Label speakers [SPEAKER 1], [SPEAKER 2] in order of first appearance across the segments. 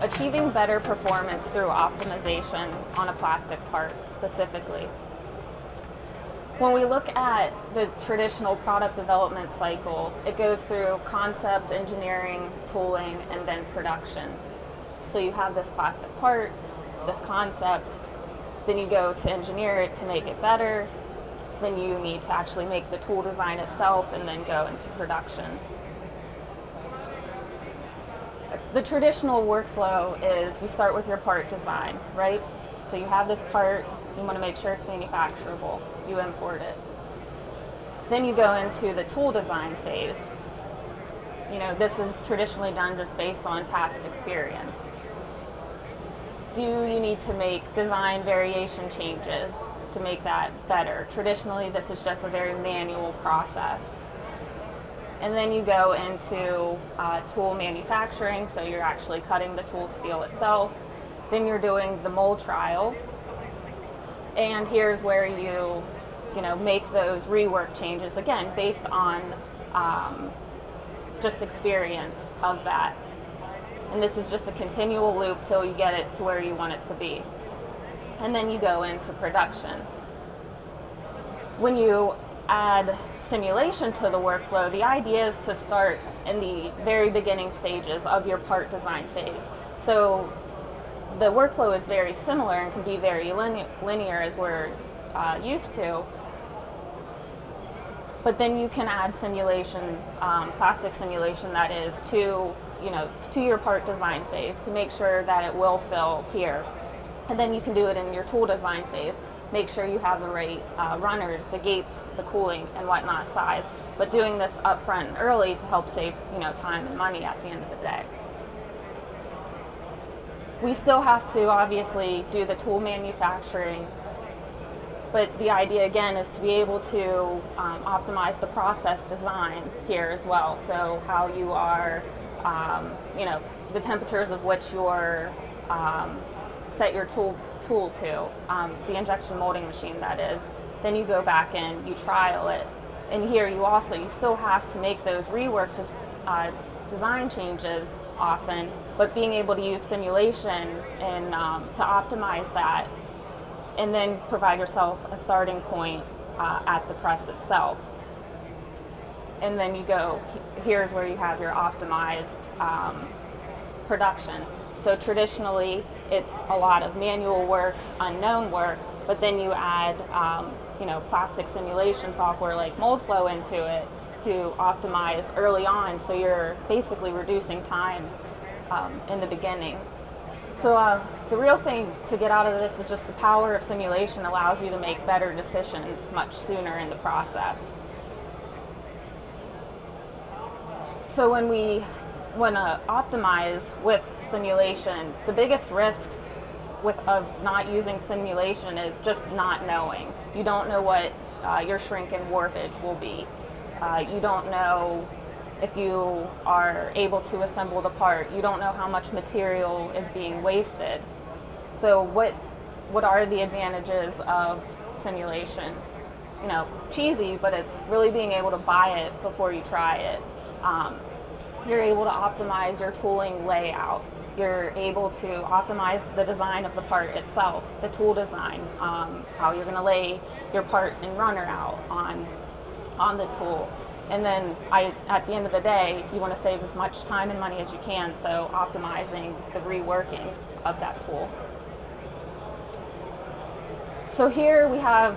[SPEAKER 1] achieving better performance through optimization on a plastic part specifically. When we look at the traditional product development cycle, it goes through concept, engineering, tooling, and then production. So you have this plastic part, this concept, then you go to engineer it to make it better, then you need to actually make the tool design itself and then go into production. The traditional workflow is you start with your part design, right? So you have this part, you want to make sure it's manufacturable, you import it. Then you go into the tool design phase. This is traditionally done just based on past experience. Do you need to make design variation changes to make that better? Traditionally, this is just a very manual process. And then you go into tool manufacturing, so you're actually cutting the tool steel itself. Then you're doing the mold trial. And here's where you make those rework changes, again, based on just experience of that. And this is just a continual loop till you get it to where you want it to be. And then you go into production. When you add simulation to the workflow, the idea is to start in the very beginning stages of your part design phase. So the workflow is very similar and can be very linear as we're used to. But then you can add simulation, plastic simulation that is, to your part design phase to make sure that it will fill here. And then you can do it in your tool design phase. Make sure you have the right runners, the gates, the cooling, and whatnot size. But doing this up front and early to help save time and money at the end of the day. We still have to obviously do the tool manufacturing, but the idea again is to be able to optimize the process design here as well. So how you are, the temperatures of which you're set your tool to, the injection molding machine that is. Then you go back in, you trial it, and here you still have to make those rework design changes often, but being able to use simulation and to optimize that, and then provide yourself a starting point at the press itself. And then you go, here's where you have your optimized production. So traditionally, it's a lot of manual work, unknown work, but then you add plastic simulation software like Moldflow into it to optimize early on, so you're basically reducing time in the beginning. So the real thing to get out of this is just the power of simulation allows you to make better decisions much sooner in the process. So when we want to optimize with simulation, the biggest risks of not using simulation is just not knowing. You don't know what your shrink and warpage will be. You don't know if you are able to assemble the part. You don't know how much material is being wasted. So what are the advantages of simulation? It's, cheesy, but it's really being able to buy it before you try it. You're able to optimize your tooling layout. You're able to optimize the design of the part itself, the tool design, how you're going to lay your part and runner out on the tool. And then at the end of the day, you want to save as much time and money as you can, so optimizing the reworking of that tool. So here we have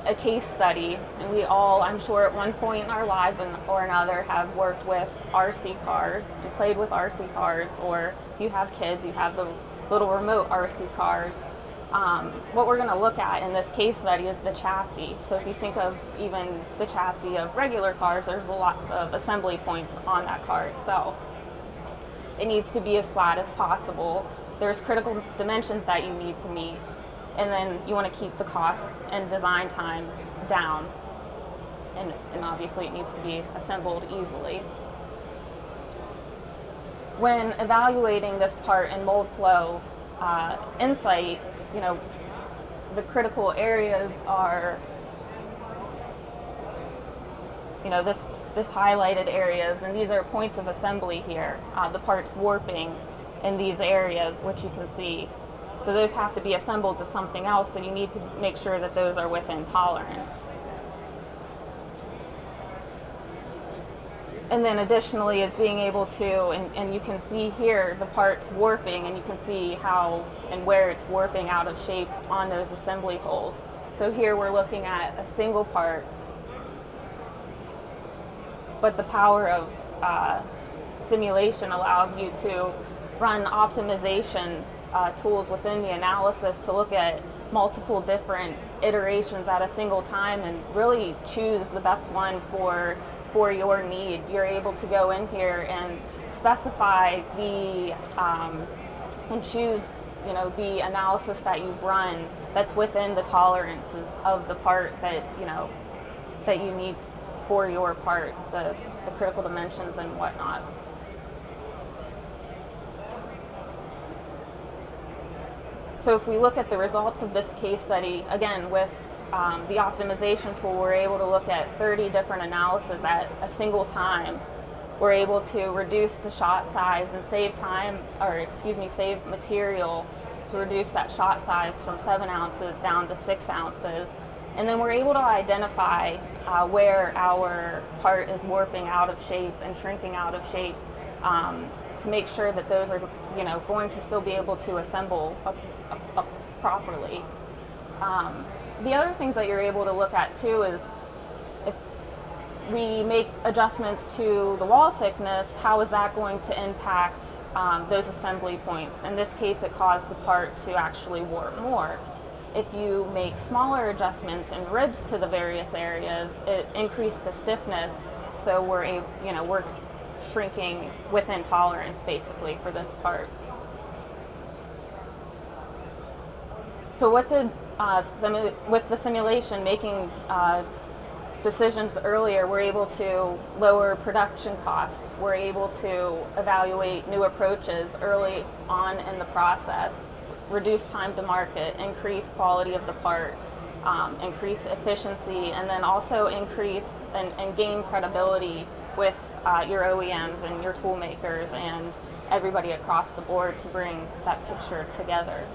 [SPEAKER 1] a case study, and we all, I'm sure at one point in our lives or another, have worked with RC cars and played with RC cars, or if you have kids, you have the little remote RC cars. What we're going to look at in this case study is the chassis. So if you think of even the chassis of regular cars, there's lots of assembly points on that car itself. It needs to be as flat as possible. There's critical dimensions that you need to meet, and then you want to keep the cost and design time down. And obviously it needs to be assembled easily. When evaluating this part in Moldflow Insight, the critical areas are, this highlighted areas, and these are points of assembly here. The part's warping, in these areas, which you can see. So those have to be assembled to something else, so you need to make sure that those are within tolerance. And then additionally is being able to, and you can see here the parts warping, and you can see how and where it's warping out of shape on those assembly holes. So here we're looking at a single part, but the power of simulation allows you to run optimization tools within the analysis to look at multiple different iterations at a single time and really choose the best one for your need. You're able to go in here and specify the and choose, you know, the analysis that you've run that's within the tolerances of the part that, you know, that you need for your part, the critical dimensions and whatnot. So if we look at the results of this case study, again, with the optimization tool, we're able to look at 30 different analyses at a single time. We're able to reduce the shot size and save time, or excuse me, save material to reduce that shot size from 7 ounces down to 6 ounces. And then we're able to identify where our part is warping out of shape and shrinking out of shape to make sure that those are, you know, going to still be able to assemble properly. The other things that you're able to look at too is if we make adjustments to the wall thickness, how is that going to impact those assembly points? In this case, it caused the part to actually warp more. If you make smaller adjustments and ribs to the various areas, it increased the stiffness, so we're shrinking within tolerance basically for this part. So what did with the simulation, making decisions earlier, we're able to lower production costs. We're able to evaluate new approaches early on in the process, reduce time to market, increase quality of the part, increase efficiency, and then also increase and gain credibility with your OEMs and your tool makers and everybody across the board to bring that picture together.